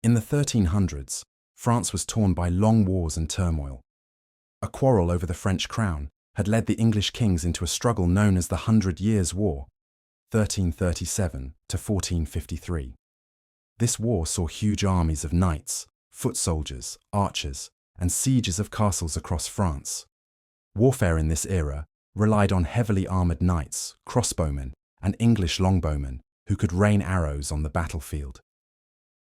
In the 1300s, France was torn by long wars and turmoil. A quarrel over the French crown had led the English kings into a struggle known as the 100 Years' War, 1337 to 1453. This war saw huge armies of knights, foot soldiers, archers, and sieges of castles across France. Warfare in this era relied on heavily armoured knights, crossbowmen, and English longbowmen who could rain arrows on the battlefield.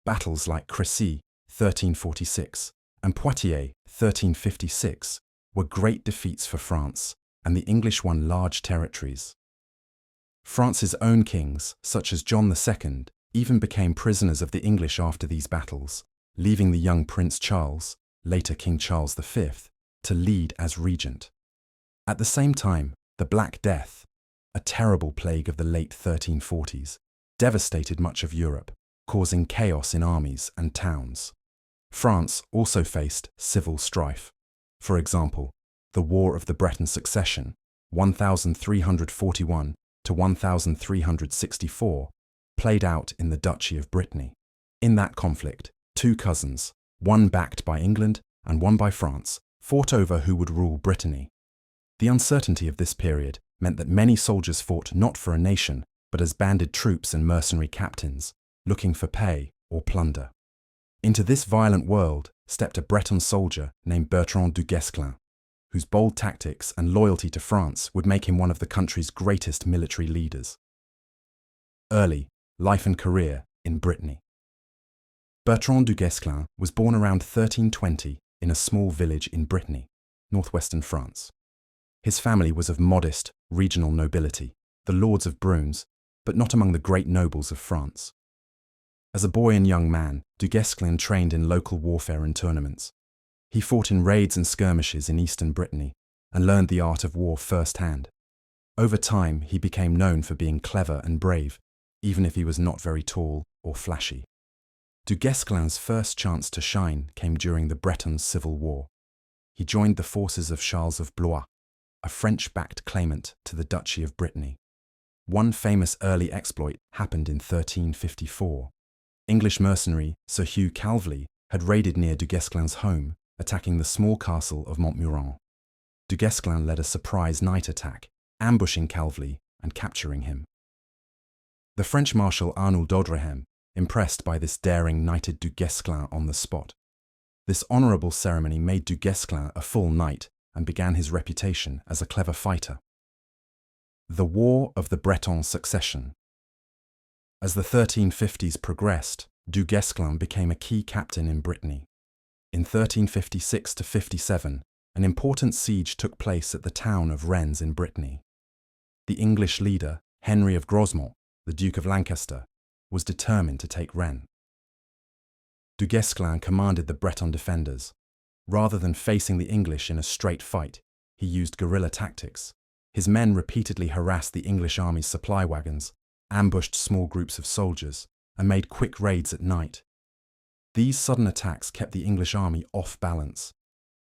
Battles like Crécy, 1346, and Poitiers, 1356, were great defeats for France, and the English won large territories. France's own kings, such as John II, even became prisoners of the English after these battles, leaving the young Prince Charles, later King Charles V, to lead as regent. At the same time, the Black Death, a terrible plague of the late 1340s, devastated much of Europe, causing chaos in armies and towns. France also faced civil strife. For example, the War of the Breton Succession, 1341 to 1364, played out in the Duchy of Brittany. In that conflict, two cousins, one backed by England and one by France, fought over who would rule Brittany. The uncertainty of this period meant that many soldiers fought not for a nation, but as banded troops and mercenary captains, looking for pay or plunder. Into this violent world stepped a Breton soldier named Bertrand du Guesclin, whose bold tactics and loyalty to France would make him one of the country's greatest military leaders. Early life and career in Brittany. Bertrand du Guesclin was born around 1320 in a small village in Brittany, northwestern France. His family was of modest, regional nobility, the lords of Bruns, but not among the great nobles of France. As a boy and young man, du Guesclin trained in local warfare and tournaments. He fought in raids and skirmishes in eastern Brittany and learned the art of war firsthand. Over time, he became known for being clever and brave, even if he was not very tall or flashy. Du Guesclin's first chance to shine came during the Breton Civil War. He joined the forces of Charles of Blois, a French-backed claimant to the Duchy of Brittany. One famous early exploit happened in 1354. English mercenary Sir Hugh Calveley had raided near du Guesclin's home, attacking the small castle of Montmuron. Du Guesclin led a surprise night attack, ambushing Calveley and capturing him. The French Marshal Arnoul d'Audrehem, impressed by this daring, knighted du Guesclin on the spot. This honourable ceremony made du Guesclin a full knight and began his reputation as a clever fighter. The War of the Breton Succession. As the 1350s progressed, du Guesclin became a key captain in Brittany. In 1356 to 57, an important siege took place at the town of Rennes in Brittany. The English leader, Henry of Grosmont, the Duke of Lancaster, was determined to take Rennes. Du Guesclin commanded the Breton defenders. Rather than facing the English in a straight fight, he used guerrilla tactics. His men repeatedly harassed the English army's supply wagons, ambushed small groups of soldiers, and made quick raids at night. These sudden attacks kept the English army off balance.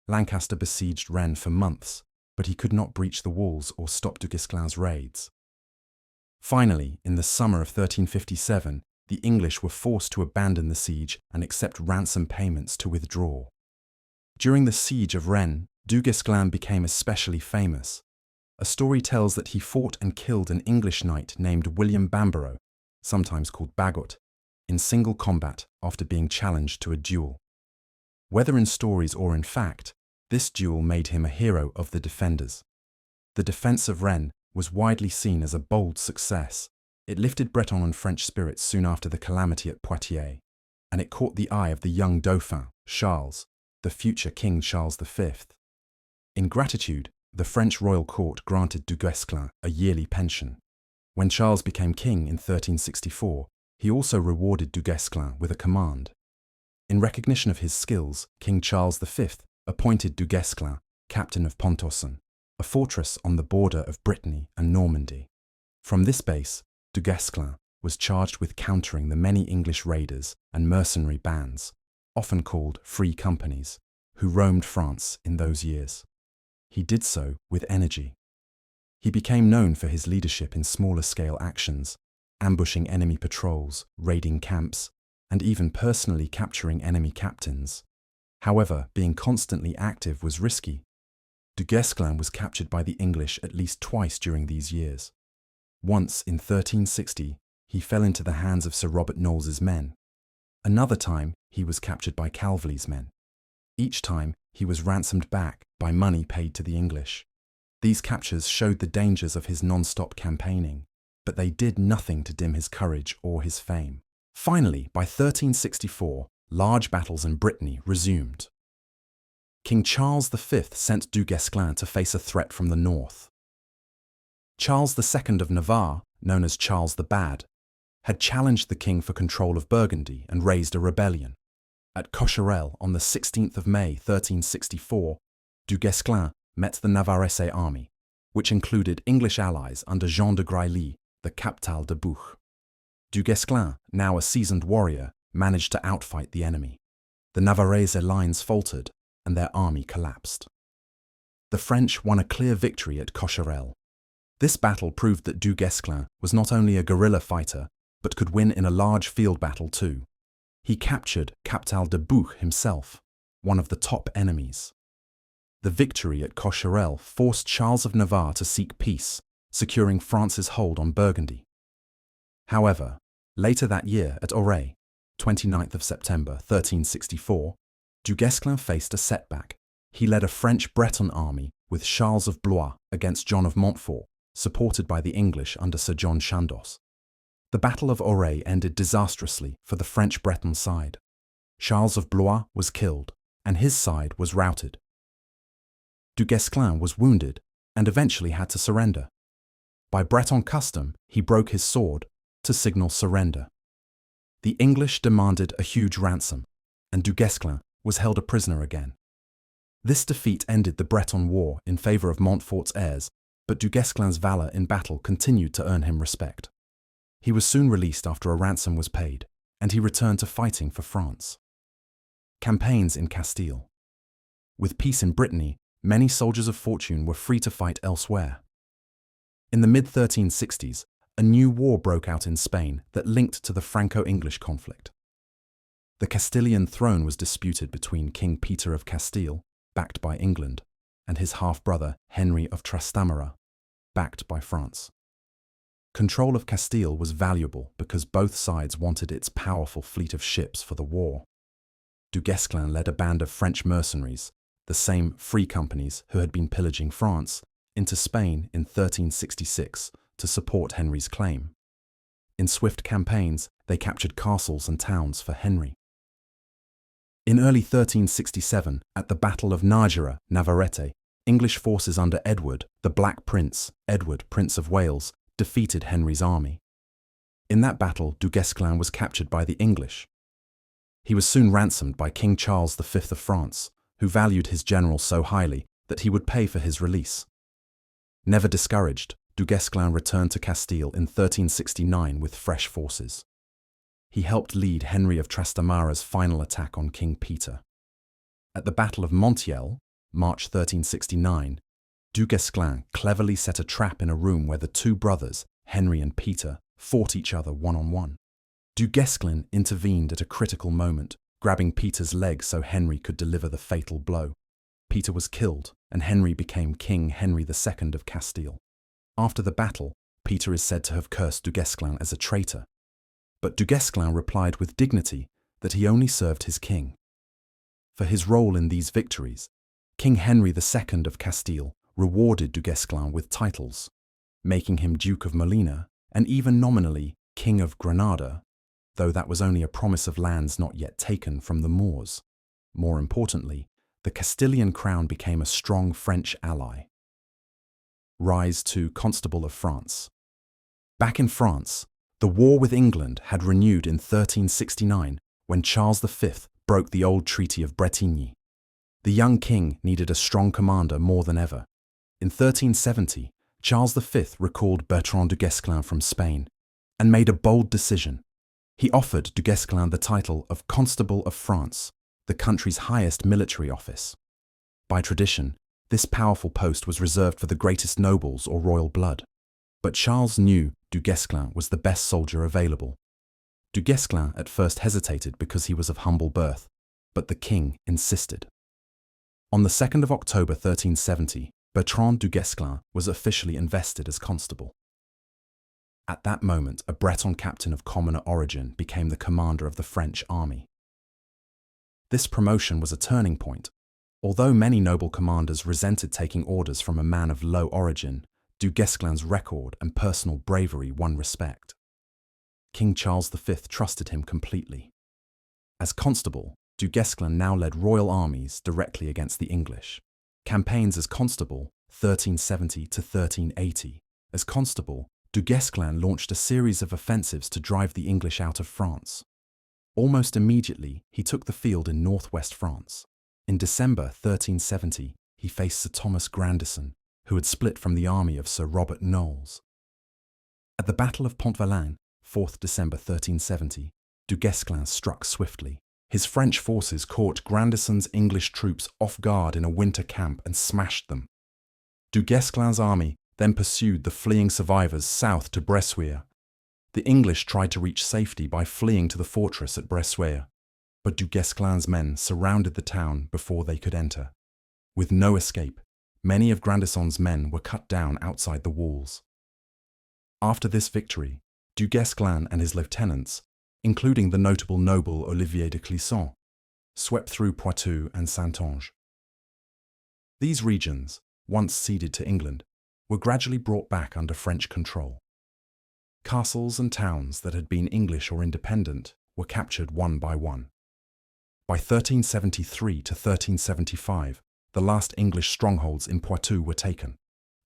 Lancaster besieged Rennes for months, but he could not breach the walls or stop du Guesclin's raids. Finally, in the summer of 1357, the English were forced to abandon the siege and accept ransom payments to withdraw. During the siege of Rennes, du Guesclin became especially famous. A story tells that he fought and killed an English knight named William Bamborough, sometimes called Bagot, in single combat after being challenged to a duel. Whether in stories or in fact, this duel made him a hero of the defenders. The defence of Rennes was widely seen as a bold success. It lifted Breton and French spirits soon after the calamity at Poitiers, and it caught the eye of the young Dauphin, Charles, the future King Charles V. In gratitude, the French royal court granted du Guesclin a yearly pension. When Charles became king in 1364, he also rewarded du Guesclin with a command. In recognition of his skills, King Charles V appointed du Guesclin captain of Pontorson, a fortress on the border of Brittany and Normandy. From this base, du Guesclin was charged with countering the many English raiders and mercenary bands, often called free companies, who roamed France in those years. He did so with energy. He became known for his leadership in smaller-scale actions, ambushing enemy patrols, raiding camps, and even personally capturing enemy captains. However, being constantly active was risky. Du Guesclin was captured by the English at least twice during these years. Once, in 1360, he fell into the hands of Sir Robert Knowles's men. Another time, he was captured by Calverley's men. Each time, he was ransomed back by money paid to the English. These captures showed the dangers of his non-stop campaigning, but they did nothing to dim his courage or his fame. Finally, by 1364, large battles in Brittany resumed. King Charles V sent Du Guesclin to face a threat from the north. Charles II of Navarre, known as Charles the Bad, had challenged the king for control of Burgundy and raised a rebellion. At Cocherel on the 16th of May 1364, Du Guesclin met the Navarrese army, which included English allies under Jean de Grailly, the Captal de Buch. Du Guesclin, now a seasoned warrior, managed to outfight the enemy. The Navarrese lines faltered, and their army collapsed. The French won a clear victory at Cocherel. This battle proved that Du Guesclin was not only a guerrilla fighter, but could win in a large field battle too. He captured Captal de Buch himself, one of the top enemies. The victory at Cocherel forced Charles of Navarre to seek peace, securing France's hold on Burgundy. However, later that year at Auray, 29th of September 1364, Du Guesclin faced a setback. He led a French Breton army with Charles of Blois against John of Montfort, supported by the English under Sir John Chandos. The Battle of Auray ended disastrously for the French Breton side. Charles of Blois was killed, and his side was routed. Du Guesclin was wounded and eventually had to surrender. By Breton custom, he broke his sword to signal surrender. The English demanded a huge ransom, and Du Guesclin was held a prisoner again. This defeat ended the Breton War in favor of Montfort's heirs, but Du Guesclin's valor in battle continued to earn him respect. He was soon released after a ransom was paid, and he returned to fighting for France. Campaigns in Castile. With peace in Brittany, many soldiers of fortune were free to fight elsewhere. In the mid-1360s, a new war broke out in Spain that linked to the Franco-English conflict. The Castilian throne was disputed between King Peter of Castile, backed by England, and his half-brother Henry of Trastamara, backed by France. Control of Castile was valuable because both sides wanted its powerful fleet of ships for the war. Du Guesclin led a band of French mercenaries, the same free companies who had been pillaging France, into Spain in 1366 to support Henry's claim. In swift campaigns, they captured castles and towns for Henry. In early 1367, at the Battle of Nájera, Navarrete, English forces under Edward, the Black Prince, Edward, Prince of Wales, defeated Henry's army. In that battle, Du Guesclin was captured by the English. He was soon ransomed by King Charles V of France, who valued his general so highly that he would pay for his release. Never discouraged, Du Guesclin returned to Castile in 1369 with fresh forces. He helped lead Henry of Trastamara's final attack on King Peter. At the Battle of Montiel, March 1369, Du Guesclin cleverly set a trap in a room where the two brothers, Henry and Peter, fought each other one-on-one. Du Guesclin intervened at a critical moment, grabbing Peter's leg so Henry could deliver the fatal blow. Peter was killed, and Henry became King Henry II of Castile. After the battle, Peter is said to have cursed Du Guesclin as a traitor. But Du Guesclin replied with dignity that he only served his king. For his role in these victories, King Henry II of Castile rewarded Du Guesclin with titles, making him Duke of Molina and even nominally King of Granada, though that was only a promise of lands not yet taken from the Moors. More importantly, the Castilian crown became a strong French ally. Rise to Constable of France. Back in France, the war with England had renewed in 1369 when Charles V broke the old Treaty of Bretigny. The young king needed a strong commander more than ever. In 1370, Charles V recalled Bertrand du Guesclin from Spain and made a bold decision. He offered Du Guesclin the title of Constable of France, the country's highest military office. By tradition, this powerful post was reserved for the greatest nobles or royal blood. But Charles knew Du Guesclin was the best soldier available. Du Guesclin at first hesitated because he was of humble birth, but the king insisted. On the 2nd of October 1370, Bertrand du Guesclin was officially invested as Constable. At that moment, a Breton captain of commoner origin became the commander of the French army. This promotion was a turning point. Although many noble commanders resented taking orders from a man of low origin, du Guesclin's record and personal bravery won respect. King Charles V trusted him completely. As Constable, du Guesclin now led royal armies directly against the English. Campaigns as Constable, 1370 to 1380. As Constable, du Guesclin launched a series of offensives to drive the English out of France. Almost immediately, he took the field in northwest France. In December 1370, he faced Sir Thomas Grandison, who had split from the army of Sir Robert Knowles. At the Battle of Pont-Valin, 4th December 1370, du Guesclin struck swiftly. His French forces caught Grandison's English troops off guard in a winter camp and smashed them. Du Guesclin's army then pursued the fleeing survivors south to Bressuire. The English tried to reach safety by fleeing to the fortress at Bressuire, but du Guesclin's men surrounded the town before they could enter. With no escape, many of Grandison's men were cut down outside the walls. After this victory, du Guesclin and his lieutenants, including the notable noble Olivier de Clisson, swept through Poitou and Saintonge. These regions, once ceded to England, were gradually brought back under French control. Castles and towns that had been English or independent were captured one by one. By 1373 to 1375, the last English strongholds in Poitou were taken.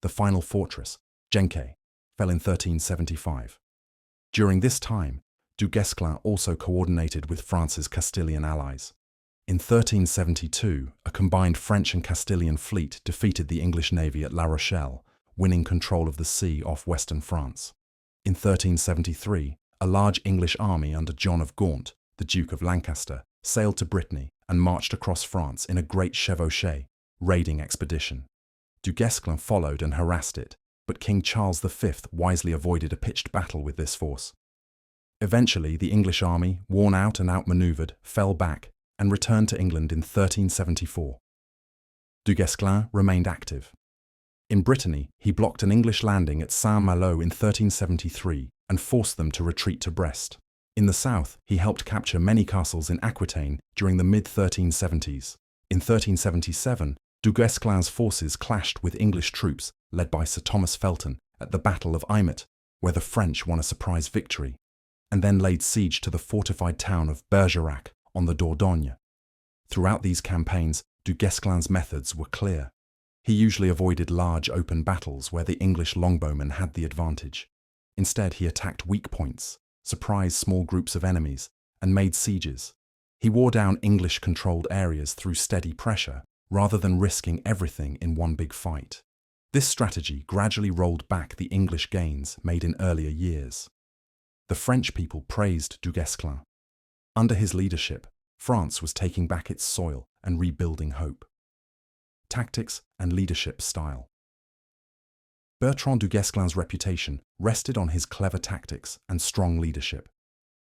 The final fortress, Genke, fell in 1375. During this time, du Guesclin also coordinated with France's Castilian allies. In 1372, a combined French and Castilian fleet defeated the English navy at La Rochelle, winning control of the sea off western France. In 1373, a large English army under John of Gaunt, the Duke of Lancaster, sailed to Brittany and marched across France in a great chevauchée, raiding expedition. Du Guesclin followed and harassed it, but King Charles V wisely avoided a pitched battle with this force. Eventually, the English army, worn out and outmaneuvered, fell back and returned to England in 1374. Du Guesclin remained active. In Brittany, he blocked an English landing at Saint-Malo in 1373 and forced them to retreat to Brest. In the south, he helped capture many castles in Aquitaine during the mid-1370s. In 1377, du Guesclin's forces clashed with English troops led by Sir Thomas Felton at the Battle of Aymet, where the French won a surprise victory, and then laid siege to the fortified town of Bergerac on the Dordogne. Throughout these campaigns, du Guesclin's methods were clear. He usually avoided large open battles where the English longbowmen had the advantage. Instead, he attacked weak points, surprised small groups of enemies, and made sieges. He wore down English-controlled areas through steady pressure, rather than risking everything in one big fight. This strategy gradually rolled back the English gains made in earlier years. The French people praised du Guesclin. Under his leadership, France was taking back its soil and rebuilding hope. Tactics and leadership style. Bertrand du Guesclin's reputation rested on his clever tactics and strong leadership.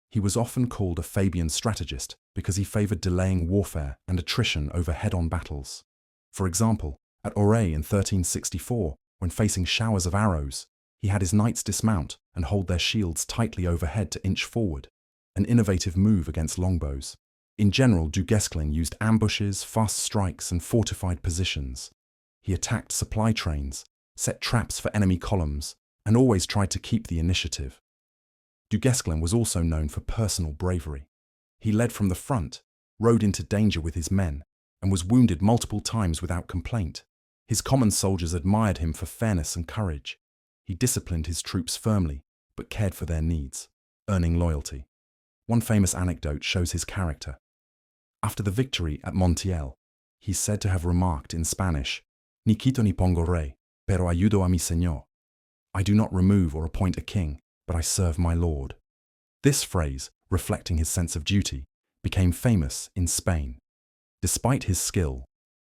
He was often called a Fabian strategist because he favored delaying warfare and attrition over head-on battles. For example, at Auray in 1364, when facing showers of arrows, he had his knights dismount and hold their shields tightly overhead to inch forward, an innovative move against longbows. In general, du Guesclin used ambushes, fast strikes, and fortified positions. He attacked supply trains, set traps for enemy columns, and always tried to keep the initiative. Du Guesclin was also known for personal bravery. He led from the front, rode into danger with his men, and was wounded multiple times without complaint. His common soldiers admired him for fairness and courage. He disciplined his troops firmly, but cared for their needs, earning loyalty. One famous anecdote shows his character. After the victory at Montiel, he is said to have remarked in Spanish, "Ni quito ni pongo rey, pero ayudo a mi señor." I do not remove or appoint a king, but I serve my lord. This phrase, reflecting his sense of duty, became famous in Spain. Despite his skill,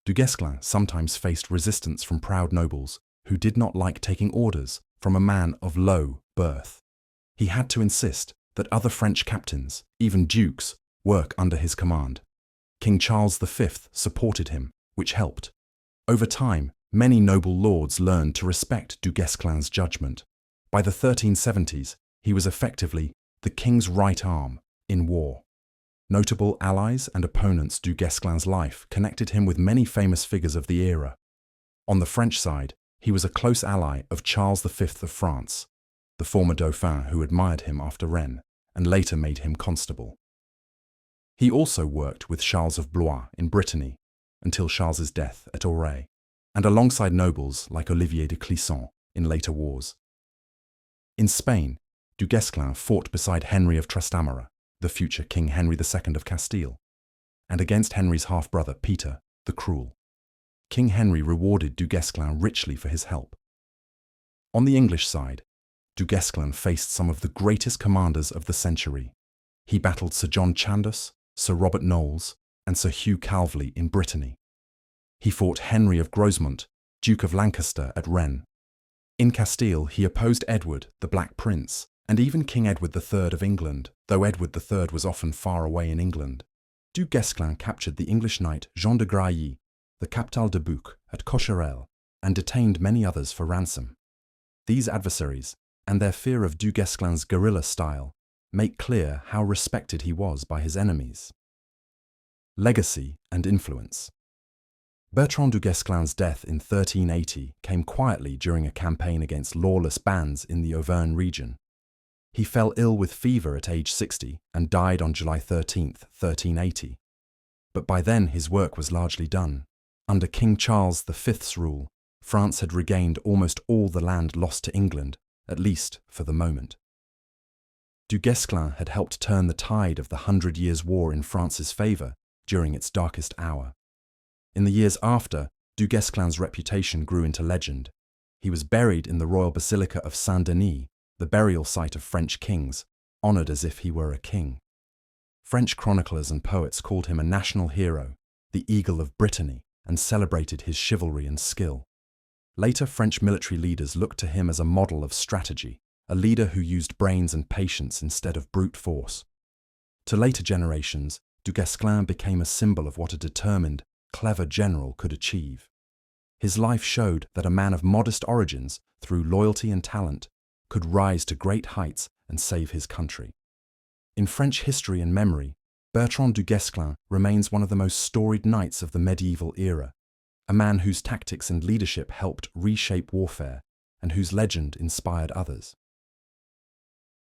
du Guesclin sometimes faced resistance from proud nobles who did not like taking orders from a man of low birth. He had to insist that other French captains, even dukes, work under his command. King Charles V supported him, which helped. Over time, many noble lords learned to respect du Guesclin's judgment. By the 1370s, he was effectively the king's right arm in war. Notable allies and opponents du Guesclin's life connected him with many famous figures of the era. On the French side, he was a close ally of Charles V of France, the former Dauphin who admired him after Rennes and later made him Constable. He also worked with Charles of Blois in Brittany until Charles's death at Auray, and alongside nobles like Olivier de Clisson in later wars. In Spain, du Guesclin fought beside Henry of Trastamara, the future King Henry II of Castile, and against Henry's half-brother Peter the Cruel. King Henry rewarded du Guesclin richly for his help. On the English side, du Guesclin faced some of the greatest commanders of the century. He battled Sir John Chandos, Sir Robert Knowles, and Sir Hugh Calveley in Brittany. He fought Henry of Grosmont, Duke of Lancaster, at Rennes. In Castile, he opposed Edward, the Black Prince, and even King Edward III of England, though Edward III was often far away in England. Du Guesclin captured the English knight Jean de Grailly, the Captal de Buch, at Cocherel, and detained many others for ransom. These adversaries, and their fear of du Guesclin's guerrilla style, make clear how respected he was by his enemies. Legacy and influence. Bertrand du Guesclin's death in 1380 came quietly during a campaign against lawless bands in the Auvergne region. He fell ill with fever at age 60 and died on July 13, 1380. But by then his work was largely done. Under King Charles V's rule, France had regained almost all the land lost to England, at least for the moment. Du Guesclin had helped turn the tide of the 100 Years' War in France's favour during its darkest hour. In the years after, du Guesclin's reputation grew into legend. He was buried in the Royal Basilica of Saint-Denis, the burial site of French kings, honoured as if he were a king. French chroniclers and poets called him a national hero, the Eagle of Brittany, and celebrated his chivalry and skill. Later French military leaders looked to him as a model of strategy, a leader who used brains and patience instead of brute force. To later generations, du Guesclin became a symbol of what a determined, clever general could achieve. His life showed that a man of modest origins, through loyalty and talent, could rise to great heights and save his country. In French history and memory, Bertrand du Guesclin remains one of the most storied knights of the medieval era, a man whose tactics and leadership helped reshape warfare and whose legend inspired others.